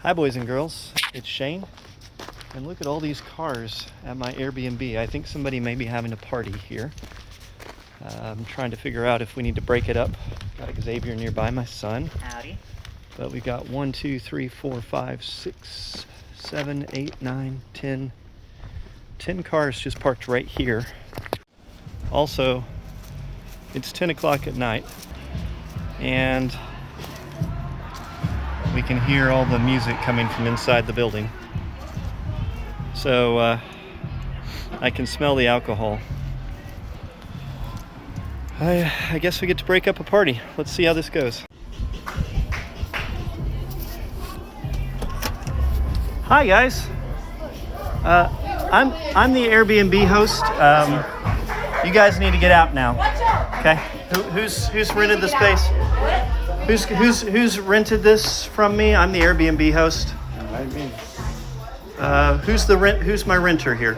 Hi boys and girls, it's Shane, and look at all these cars at my Airbnb. I think somebody may be having a party here. I'm trying to figure out if we need to break it up. Got Xavier nearby, my son. Howdy. But we got 1, 2, 3, 4, 5, 6, 7, 8, 9, 10 cars just parked right here. Also, it's 10 o'clock at night, and we can hear all the music coming from inside the building. So I can smell the alcohol. I guess we get to break up a party. Let's see how this goes. Hi guys. I'm the Airbnb host. You guys need to get out now. Okay. Who's rented the space? Who's rented this from me? I'm the Airbnb host. Who's my renter here?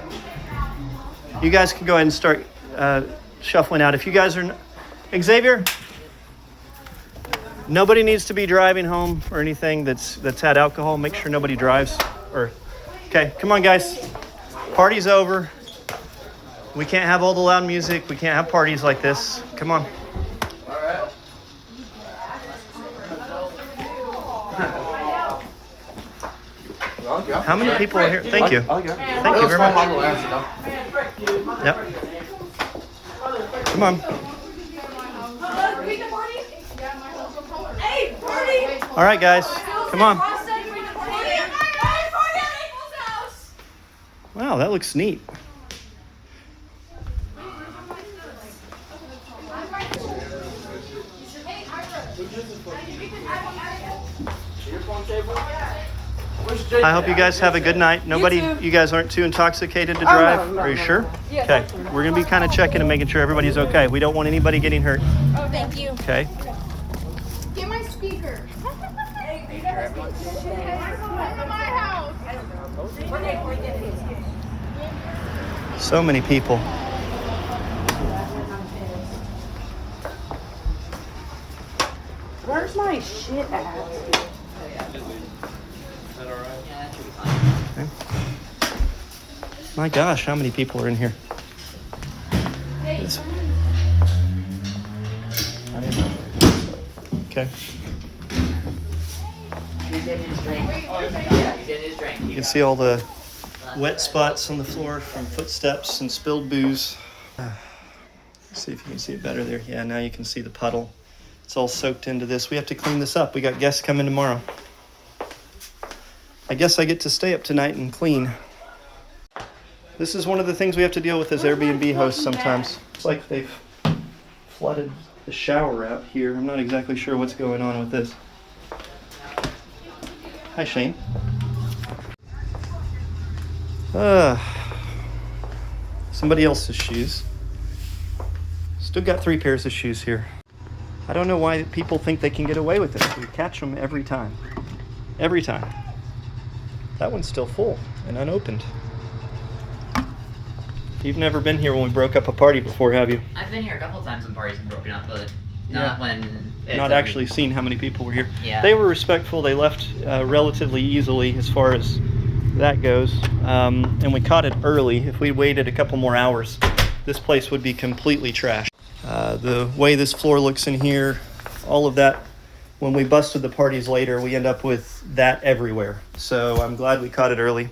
You guys can go ahead and start shuffling out. If you guys are Xavier, nobody needs to be driving home or anything that's had alcohol. Make sure nobody drives. Okay, come on guys. Party's over. We can't have all the loud music. We can't have parties like this. Come on. How many people are here? Thank you. Thank you very much. Yep. Come on. All right, guys. Come on. Wow, that looks neat. I hope you guys have a good night. You guys aren't too intoxicated to drive? Are you sure? Yeah, okay. We're going to be kind of checking and making sure everybody's okay. We don't want anybody getting hurt. Oh, thank you. Okay. Get my speaker. So many people. Where's my shit at? Okay. My gosh, how many people are in here? Okay. You can see all the wet spots on the floor from footsteps and spilled booze. Let's see if you can see it better there. Yeah, now you can see the puddle. It's all soaked into this. We have to clean this up. We got guests coming tomorrow. I guess I get to stay up tonight and clean. This is one of the things we have to deal with as Airbnb hosts sometimes. It's like they've flooded the shower out here. I'm not exactly sure what's going on with this. Hi, Shane. Somebody else's shoes. Still got 3 pairs of shoes here. I don't know why people think they can get away with it. We catch them every time. Every time. That one's still full and unopened. You've never been here when we broke up a party before, have you? I've been here a couple times when parties have been broken up, but not when... Not actually seen how many people were here. Yeah. They were respectful. They left relatively easily as far as that goes. And we caught it early. If we waited a couple more hours, this place would be completely trashed. The way this floor looks in here, all of that, when we busted the parties later, we end up with that everywhere. So I'm glad we caught it early.